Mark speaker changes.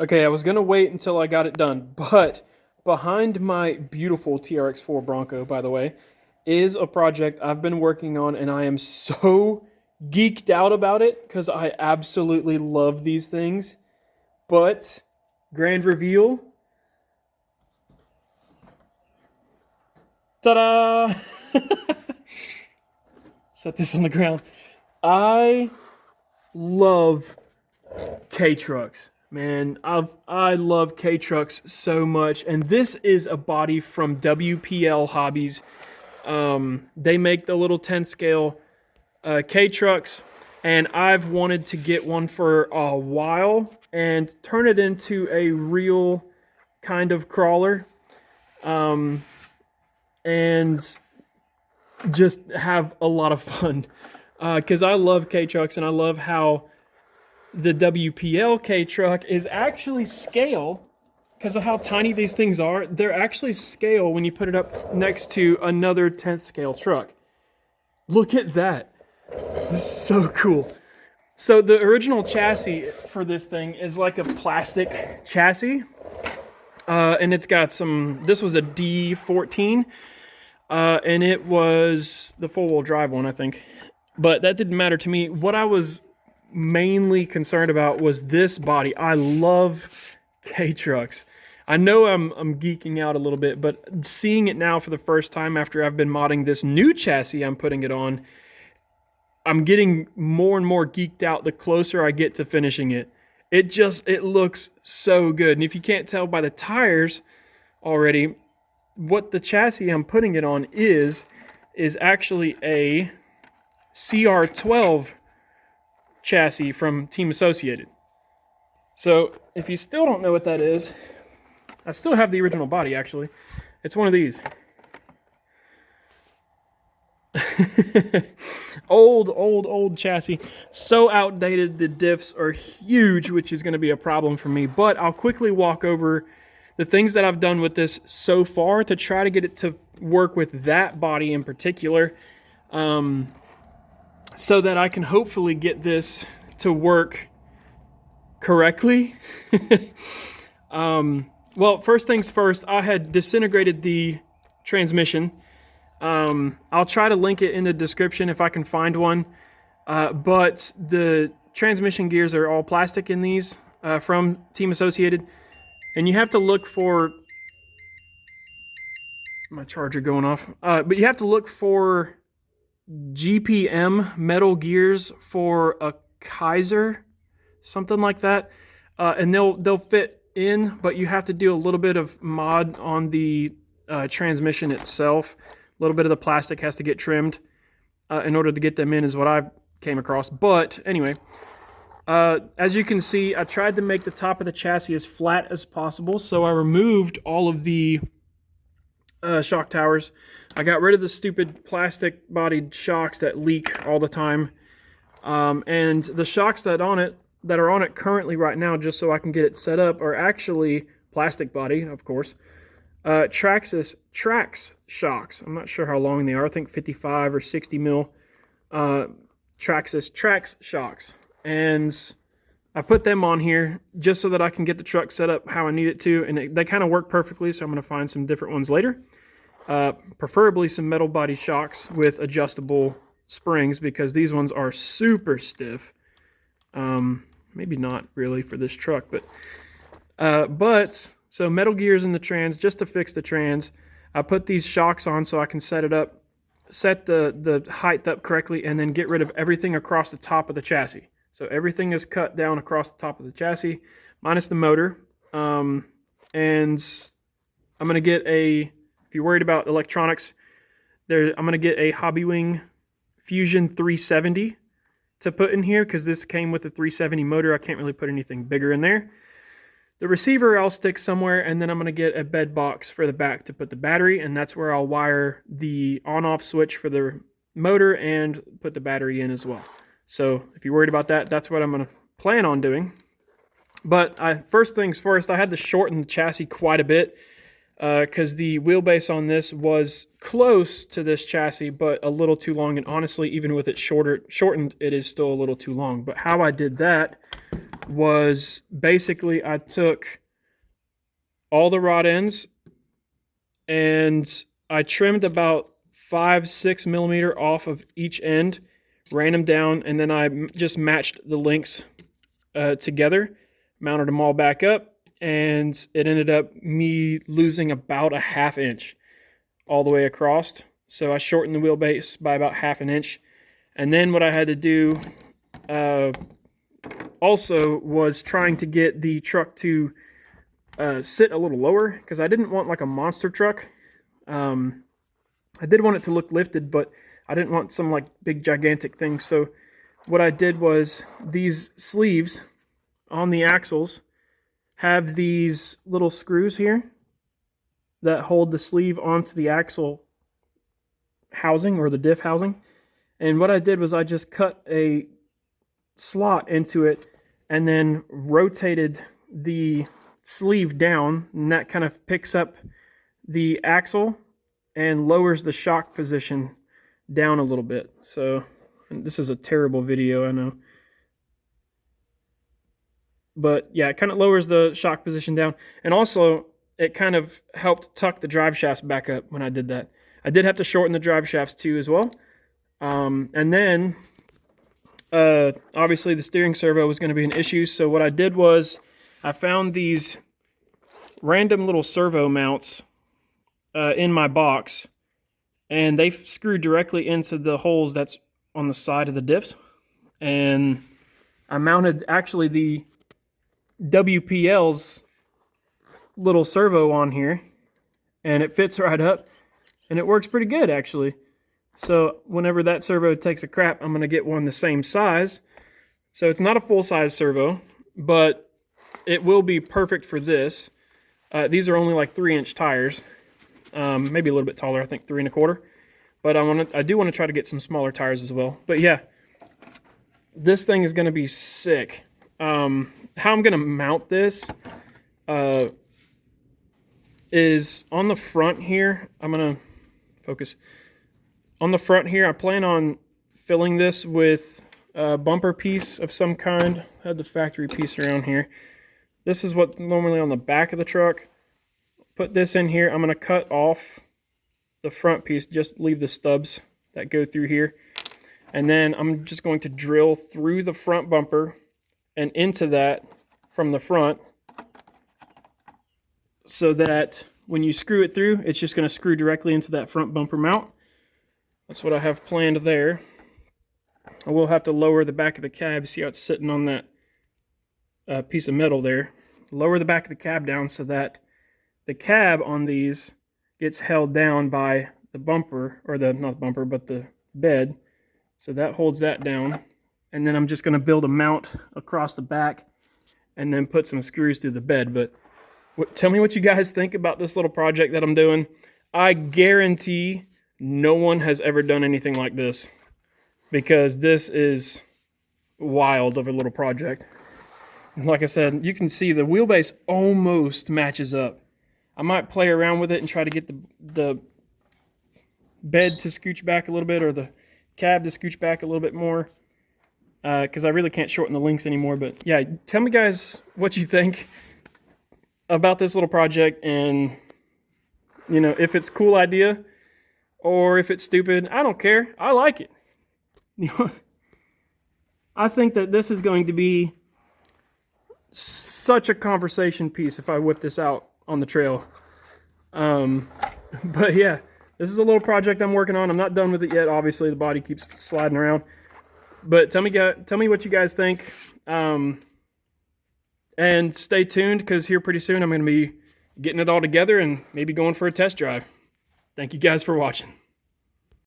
Speaker 1: Okay, I was gonna wait until I got it done, but behind my beautiful TRX4 Bronco, by the way, is a project I've been working on, and I am so geeked out about it because I absolutely love these things. But grand reveal, ta-da! Set this on the ground. I love K trucks. Man, I love K trucks so much, and this is a body from WPL Hobbies. They make the little 10 scale K trucks, and I've wanted to get one for a while and turn it into a real kind of crawler, and just have a lot of fun. Because I love K trucks, and I love how the WPL K truck is actually scale because of how tiny these things are. They're actually scale when you put it up next to another 10th scale truck. Look at that. This is so cool. So the original chassis for this thing is like a plastic chassis. And it's got some, this was a D14. And it was the four-wheel drive one, I think. But that didn't matter to me. What I was mainly concerned about was this body. I love K trucks. I know I'm geeking out a little bit, but seeing it now for the first time after I've been modding this new chassis I'm putting it on, I'm getting more and more geeked out the closer I get to finishing it. It looks so good. And if you can't tell by the tires already, what the chassis I'm putting it on is actually a CR12 chassis from Team Associated. So if you still don't know what that is, I still have the original body actually. It's one of these. old chassis. So outdated, the diffs are huge, which is going to be a problem for me. But I'll quickly walk over the things that I've done with this so far to try to get it to work with that body in particular. So that I can hopefully get this to work correctly. Well, first things first, I had disintegrated the transmission. I'll try to link it in the description if I can find one. But the transmission gears are all plastic in these from Team Associated. And you have to look for... my charger going off. But you have to look for GPM metal gears for a Kaiser, something like that, and they'll fit in, but you have to do a little bit of mod on the transmission itself. A little bit of the plastic has to get trimmed in order to get them in, is what I came across. But anyway, as you can see, I tried to make the top of the chassis as flat as possible, so I removed all of the shock towers. I got rid of the stupid plastic bodied shocks that leak all the time. And the shocks that are on it currently right now, just so I can get it set up, are actually plastic body, of course. Traxxas Trax shocks. I'm not sure how long they are. I think 55 or 60 mil. Traxxas Trax shocks. And I put them on here just so that I can get the truck set up how I need it to. And they kind of work perfectly, so I'm going to find some different ones later. Preferably some metal body shocks with adjustable springs, because these ones are super stiff. Maybe not really for this truck, but so metal gears in the trans just to fix the trans. I put these shocks on so I can set it up, set the height up correctly, and then get rid of everything across the top of the chassis. So everything is cut down across the top of the chassis, minus the motor. And I'm going to get if you're worried about electronics, I'm going to get a Hobbywing Fusion 370 to put in here, because this came with a 370 motor. I can't really put anything bigger in there. The receiver I'll stick somewhere, and then I'm going to get a bed box for the back to put the battery, and that's where I'll wire the on-off switch for the motor and put the battery in as well. So if you're worried about that, that's what I'm going to plan on doing. But first things first, I had to shorten the chassis quite a bit. because the wheelbase on this was close to this chassis, but a little too long. And honestly, even with it shortened, it is still a little too long. But how I did that was basically I took all the rod ends and I trimmed about 5-6 millimeter off of each end, ran them down, and then I just matched the links together, mounted them all back up, and it ended up me losing about a 1/2 inch all the way across. So I shortened the wheelbase by about 1/2 inch. And then what I had to do also was trying to get the truck to sit a little lower, because I didn't want like a monster truck. I did want it to look lifted, but I didn't want some like big gigantic thing. So what I did was these sleeves on the axles have these little screws here that hold the sleeve onto the axle housing, or the diff housing. And what I did was I just cut a slot into it and then rotated the sleeve down, and that kind of picks up the axle and lowers the shock position down a little bit. So this is a terrible video, I know. But yeah, it kind of lowers the shock position down. And also, it kind of helped tuck the drive shafts back up when I did that. I did have to shorten the drive shafts too as well. And then, obviously the steering servo was going to be an issue. So what I did was I found these random little servo mounts in my box. And they screw directly into the holes that's on the side of the diffs. And I mounted actually the WPL's little servo on here, and it fits right up, and it works pretty good actually. So whenever that servo takes a crap, I'm going to get one the same size. So it's not a full-size servo, but it will be perfect for this. These are only like 3-inch tires, maybe a little bit taller, I think 3 1/4. But I do want to try to get some smaller tires as well. But yeah, this thing is going to be sick. How I'm going to mount this is on the front here. I'm going to focus. On the front here, I plan on filling this with a bumper piece of some kind. I had the factory piece around here. This is what normally on the back of the truck. Put this in here. I'm going to cut off the front piece, just leave the stubs that go through here. And then I'm just going to drill through the front bumper and into that from the front, so that when you screw it through, it's just going to screw directly into that front bumper mount. That's what I have planned there. I will have to lower the back of the cab. See how it's sitting on that piece of metal there. Lower the back of the cab down so that the cab on these gets held down by the bumper, or the, not the bumper, but the bed. So that holds that down. And then I'm just going to build a mount across the back and then put some screws through the bed. But tell me what you guys think about this little project that I'm doing. I guarantee no one has ever done anything like this, because this is wild of a little project. Like I said, you can see the wheelbase almost matches up. I might play around with it and try to get the bed to scooch back a little bit, or the cab to scooch back a little bit more, because I really can't shorten the links anymore. But yeah, tell me guys what you think about this little project, and you know, if it's a cool idea or if it's stupid. I don't care. I like it. I think that this is going to be such a conversation piece if I whip this out on the trail. But yeah, this is a little project I'm working on. I'm not done with it yet. Obviously, the body keeps sliding around. But tell me what you guys think. And stay tuned, because here pretty soon I'm going to be getting it all together and maybe going for a test drive. Thank you guys for watching.